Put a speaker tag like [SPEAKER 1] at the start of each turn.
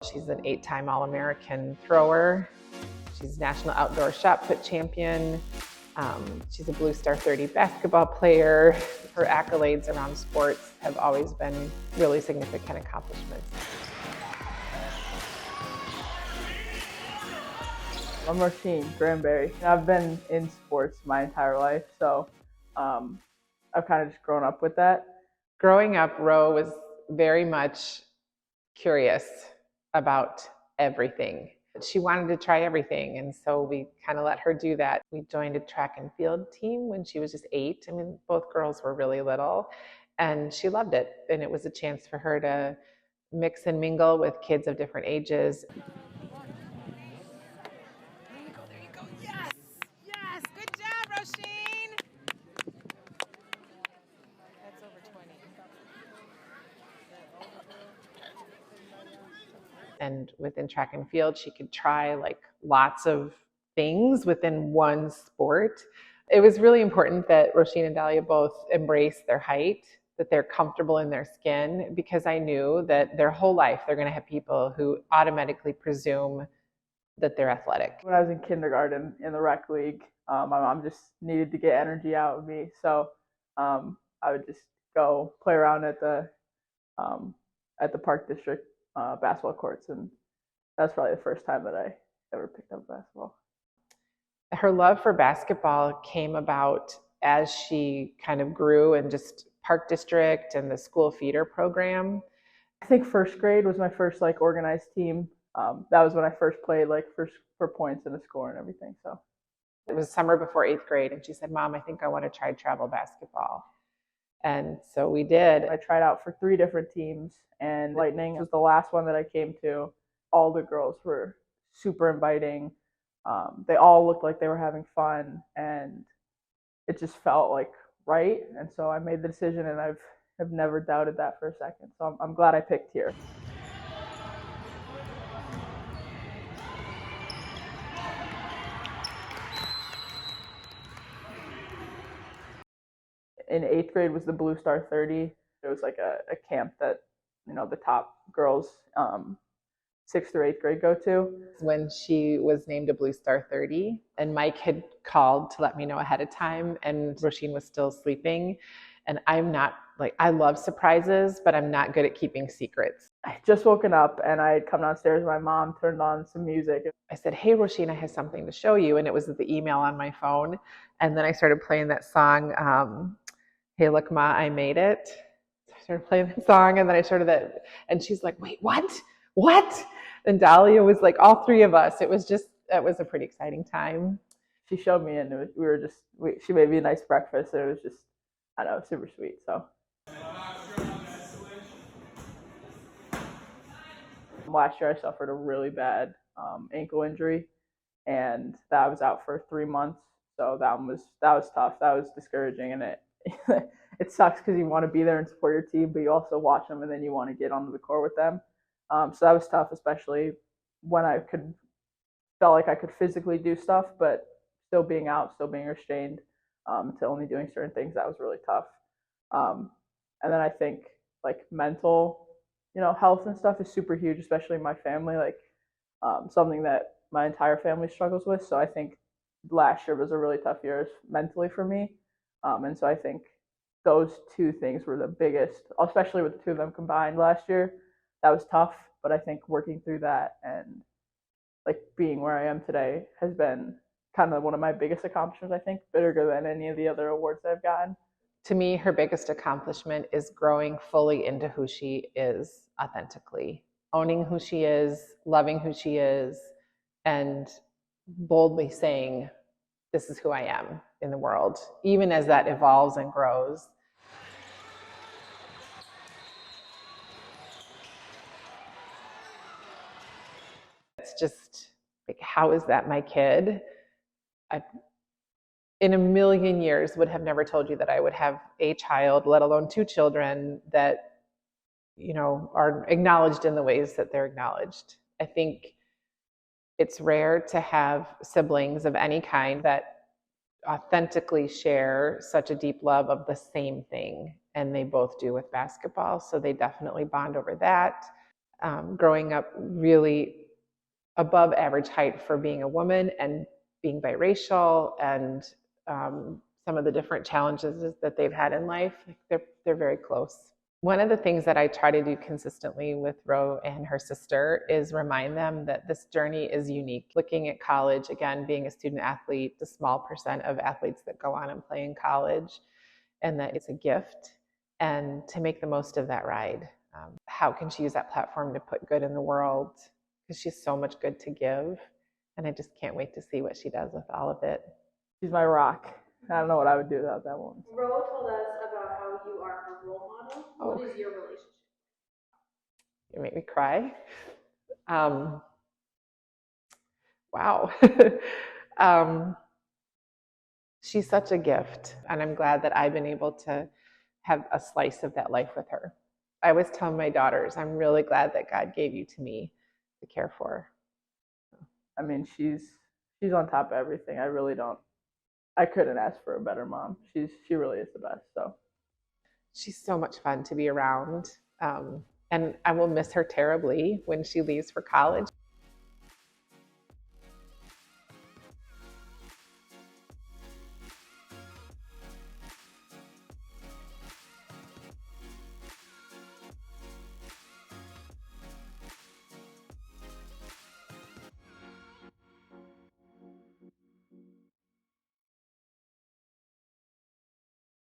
[SPEAKER 1] She's an 8-time All-American thrower. She's national outdoor shot put champion. She's a Blue Star 30 basketball player. Her accolades around sports have always been really significant accomplishments.
[SPEAKER 2] I'm Roisin, Grandberry. I've been in sports my entire life, so I've kind of just grown up with that.
[SPEAKER 1] Growing up, Ro was very much curious about everything. She wanted to try everything, and so we kind of let her do that. We joined a track and field team when she was just 8. I mean, both girls were really little, and she loved it. And it was a chance for her to mix and mingle with kids of different ages.
[SPEAKER 3] There you go. Yes! Yes! Good job, Roisin! That's over 20.
[SPEAKER 1] And within track and field, she could try like lots of things within one sport. It was really important that Roisin and Dahlia both embrace their height, that they're comfortable in their skin, because I knew that their whole life they're going to have people who automatically presume that they're athletic.
[SPEAKER 2] When I was in kindergarten in the rec league, my mom just needed to get energy out of me, so I would just go play around at the Park District basketball courts, and that's probably the first time that I ever picked up basketball.
[SPEAKER 1] Her love for basketball came about as she kind of grew in just Park District and the school feeder program.
[SPEAKER 2] I think first grade was my first like organized team. That was when I first played like for points in the score and everything. So
[SPEAKER 1] it was summer before 8th grade, and she said, "Mom, I think I want to try travel basketball." And so we did.
[SPEAKER 2] I tried out for 3 different teams, and Lightning was the last one that I came to. All the girls were super inviting. They all looked like they were having fun, and it just felt like right. And so I made the decision, and I've never doubted that for a second. So I'm glad I picked here. In 8th grade was the Blue Star 30. It was like a camp that, the top girls 6th through 8th grade go to.
[SPEAKER 1] When she was named a Blue Star 30, and Mike had called to let me know ahead of time, and Roisin was still sleeping. And I'm not like, I love surprises, but I'm not good at keeping secrets.
[SPEAKER 2] I had just woken up, and I had come downstairs. My mom turned on some music.
[SPEAKER 1] I said, "Hey, Roisin, I have something to show you." And it was the email on my phone. And then I started playing that song, "Hey, look, Ma, I made it." So I started playing that song, and then I started that. And she's like, "Wait, what? What?" And Dahlia was like, all 3 of us. It was a pretty exciting time.
[SPEAKER 2] She showed me, and she made me a nice breakfast, and it was just, I don't know, super sweet. So last year I suffered a really bad ankle injury, and that was out for 3 months. So that was tough. That was discouraging, and it sucks because you want to be there and support your team, but you also watch them, and then you want to get onto the court with them. So that was tough, especially when felt like I could physically do stuff, but still being out, still being restrained to only doing certain things. That was really tough. And then I think like mental, health and stuff is super huge, especially in my family. Like something that my entire family struggles with. So I think last year was a really tough year mentally for me. And so I think those 2 things were the biggest, especially with the 2 of them combined last year. That was tough, but I think working through that and like being where I am today has been kind of one of my biggest accomplishments, I think, bigger than any of the other awards I've gotten.
[SPEAKER 1] To me, her biggest accomplishment is growing fully into who she is authentically, owning who she is, loving who she is, and boldly saying, "This is who I am in the world," even as that evolves and grows. It's just like, how is that my kid? I, in a million years, would have never told you that I would have a child, let alone 2 children that, are acknowledged in the ways that they're acknowledged. I think it's rare to have siblings of any kind that authentically share such a deep love of the same thing, and they both do with basketball. So they definitely bond over that. growing up really above average height for being a woman and being biracial, and some of the different challenges that they've had in life. They're very close. One of the things that I try to do consistently with Ro and her sister is remind them that this journey is unique. Looking at college, again, being a student athlete, the small percent of athletes that go on and play in college, and that it's a gift, and to make the most of that ride. How can she use that platform to put good in the world? Because she's so much good to give, and I just can't wait to see what she does with all of it.
[SPEAKER 2] She's my rock. I don't know what I would do without that woman.
[SPEAKER 4] Ro told us about how you are her role model. What is your relationship?
[SPEAKER 1] You make me cry. Wow. She's such a gift, and I'm glad that I've been able to have a slice of that life with her. I always tell my daughters, I'm really glad that God gave you to me to care for.
[SPEAKER 2] I mean, she's on top of everything. I couldn't ask for a better mom. She really is the best. So
[SPEAKER 1] she's so much fun to be around, and I will miss her terribly when she leaves for college.